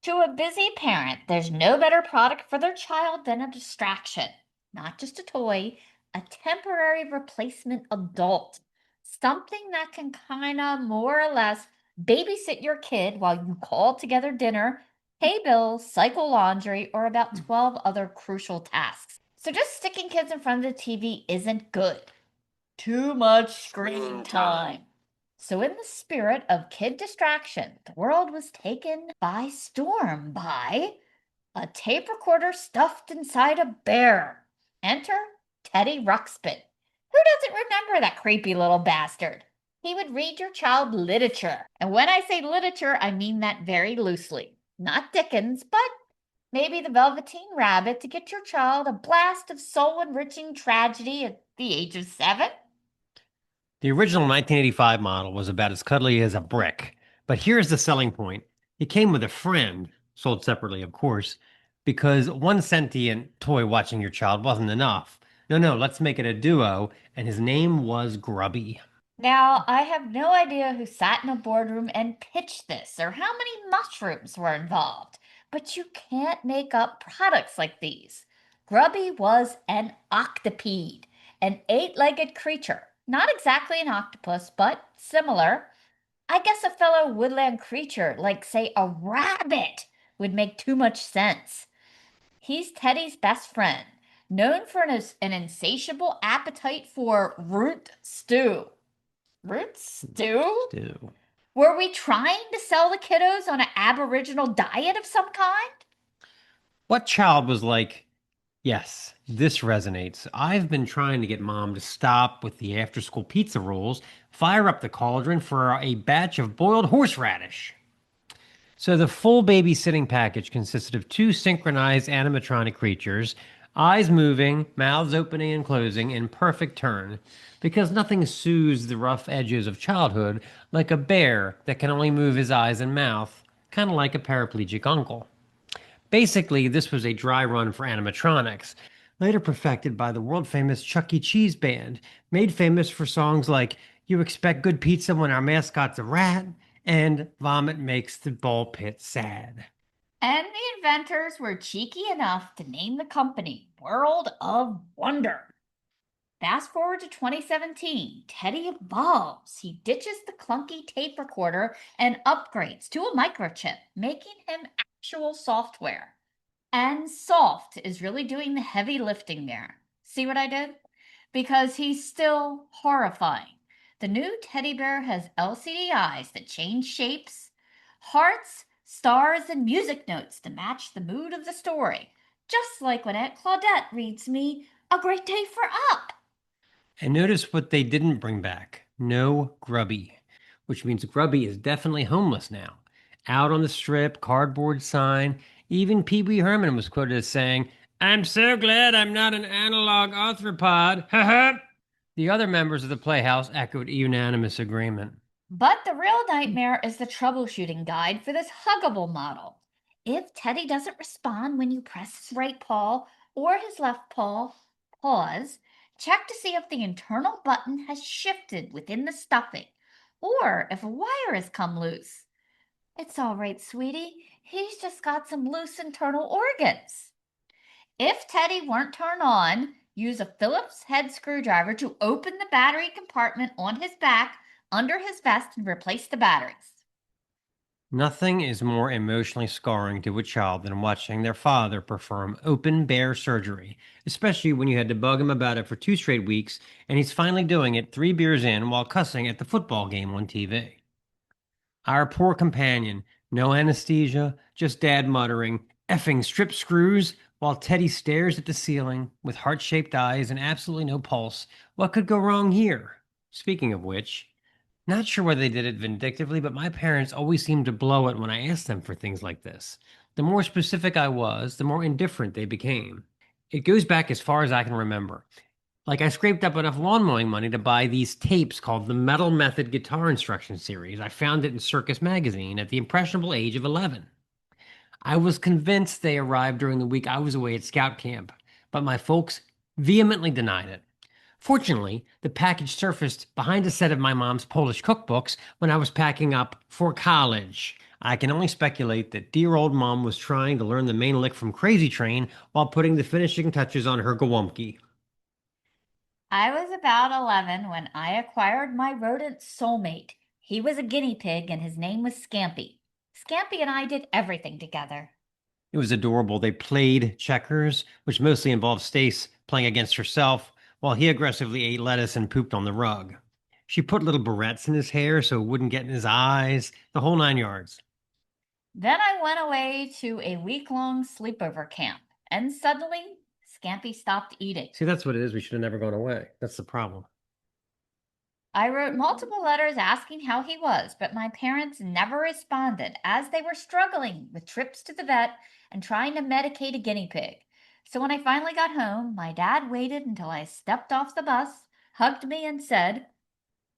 To a busy parent, there's no better product for their child than a distraction. Not just a toy, a temporary replacement adult. Something that can kind of more or less babysit your kid while you call together dinner, pay bills, cycle laundry, or about 12 other crucial tasks. So just sticking kids in front of the TV isn't good. Too much screen time. So, in the spirit of kid distraction, the world was taken by storm by a tape recorder stuffed inside a bear. Enter Teddy Ruxpin. Who doesn't remember that creepy little bastard? He would read your child literature. And when I say literature, I mean that very loosely. Not Dickens, but maybe the Velveteen Rabbit to get your child a blast of soul enriching tragedy at the age of 7. The original 1985 model was about as cuddly as a brick. But here's the selling point. It came with a friend, sold separately, of course, because one sentient toy watching your child wasn't enough. No, let's make it a duo, and his name was Grubby. Now, I have no idea who sat in a boardroom and pitched this or how many mushrooms were involved, but you can't make up products like these. Grubby was an octopede, an eight-legged creature. Not exactly an octopus, but similar. I guess a fellow woodland creature, like, say, a rabbit, would make too much sense. He's Teddy's best friend, known for an insatiable appetite for root stew. Root stew? Stew. Were we trying to sell the kiddos on an aboriginal diet of some kind? What child was like, yes, this resonates. I've been trying to get mom to stop with the after school pizza rules, fire up the cauldron for a batch of boiled horseradish. So the full babysitting package consisted of two synchronized animatronic creatures, eyes moving, mouths opening and closing in perfect turn, because nothing soothes the rough edges of childhood like a bear that can only move his eyes and mouth, kind of like a paraplegic uncle. Basically, this was a dry run for animatronics, later perfected by the world famous Chuck E. Cheese band, made famous for songs like You Expect Good Pizza When Our Mascot's a Rat and Vomit Makes the Ball Pit Sad. And the inventors were cheeky enough to name the company World of Wonder. Fast forward to 2017, Teddy evolves. He ditches the clunky tape recorder and upgrades to a microchip, making him actual software. And Soft is really doing the heavy lifting there. See what I did? Because he's still horrifying. The new teddy bear has LCD eyes that change shapes, hearts, stars, and music notes to match the mood of the story. Just like when Aunt Claudette reads me A Great Day for Up. And notice what they didn't bring back. No Grubby, which means Grubby is definitely homeless now. Out on the strip, cardboard sign. Even Pee Wee Herman was quoted as saying, I'm so glad I'm not an analog arthropod. Ha ha. The other members of the Playhouse echoed unanimous agreement. But the real nightmare is the troubleshooting guide for this huggable model. If Teddy doesn't respond when you press his right paw or his left paw, pause, check to see if the internal button has shifted within the stuffing or if a wire has come loose. It's all right, sweetie. He's just got some loose internal organs. If Teddy weren't turned on, use a Phillips head screwdriver to open the battery compartment on his back under his vest and replace the batteries. Nothing is more emotionally scarring to a child than watching their father perform open bear surgery, especially when you had to bug him about it for 2 straight weeks and he's finally doing it 3 beers in while cussing at the football game on TV. Our poor companion, no anesthesia, just dad muttering, effing strip screws, while Teddy stares at the ceiling with heart shaped eyes and absolutely no pulse. What could go wrong here? Speaking of which, not sure whether they did it vindictively, but my parents always seemed to blow it when I asked them for things like this. The more specific I was, the more indifferent they became. It goes back as far as I can remember. Like I scraped up enough lawn mowing money to buy these tapes called the Metal Method Guitar Instruction Series. I found it in Circus Magazine at the impressionable age of 11. I was convinced they arrived during the week I was away at scout camp, but my folks vehemently denied it. Fortunately, the package surfaced behind a set of my mom's Polish cookbooks when I was packing up for college. I can only speculate that dear old mom was trying to learn the main lick from Crazy Train while putting the finishing touches on her Gołąbki. I was about 11 when I acquired my rodent soulmate. He was a guinea pig and his name was Scampy. Scampy and I did everything together. It was adorable. They played checkers, which mostly involved Stace playing against herself, while he aggressively ate lettuce and pooped on the rug. She put little barrettes in his hair so it wouldn't get in his eyes, the whole 9 yards. Then I went away to a week-long sleepover camp, and suddenly Scampy stopped eating. See, that's what it is. We should have never gone away. That's the problem. I wrote multiple letters asking how he was, but my parents never responded as they were struggling with trips to the vet and trying to medicate a guinea pig. So when I finally got home, my dad waited until I stepped off the bus, hugged me, and said,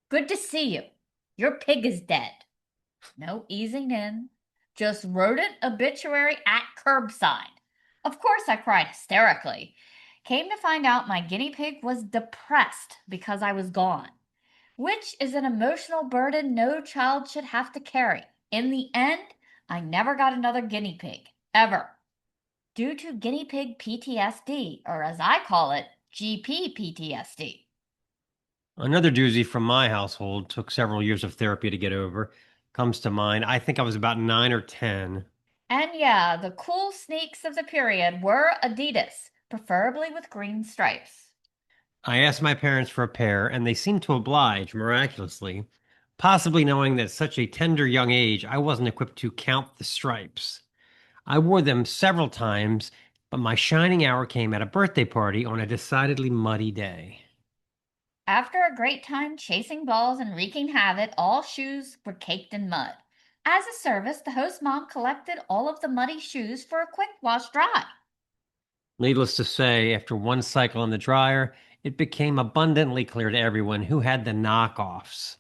"Good to see you. Your pig is dead." No easing in, just rodent obituary at curbside. Of course, I cried hysterically. Came to find out my guinea pig was depressed because I was gone, which is an emotional burden no child should have to carry. In the end, I never got another guinea pig, ever, due to guinea pig PTSD, or as I call it, GP PTSD. Another doozy from my household took several years of therapy to get over. Comes to mind, I think I was about 9 or 10. And yeah, the cool sneaks of the period were Adidas, preferably with green stripes. I asked my parents for a pair, and they seemed to oblige miraculously, possibly knowing that at such a tender young age I wasn't equipped to count the stripes. I wore them several times, but my shining hour came at a birthday party on a decidedly muddy day. After a great time chasing balls and wreaking havoc, all shoes were caked in mud. As a service, the host mom collected all of the muddy shoes for a quick wash dry. Needless to say, after one cycle in the dryer, it became abundantly clear to everyone who had the knockoffs.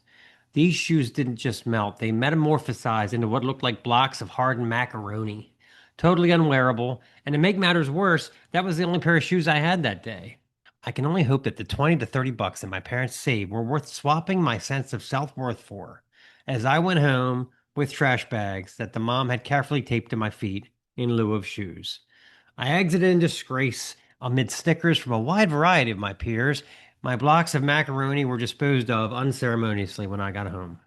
These shoes didn't just melt, they metamorphosized into what looked like blocks of hardened macaroni. Totally unwearable, and to make matters worse, that was the only pair of shoes I had that day. I can only hope that the 20 to 30 bucks that my parents saved were worth swapping my sense of self-worth for, as I went home with trash bags that the mom had carefully taped to my feet in lieu of shoes. I exited in disgrace amid snickers from a wide variety of my peers. My blocks of macaroni were disposed of unceremoniously when I got home.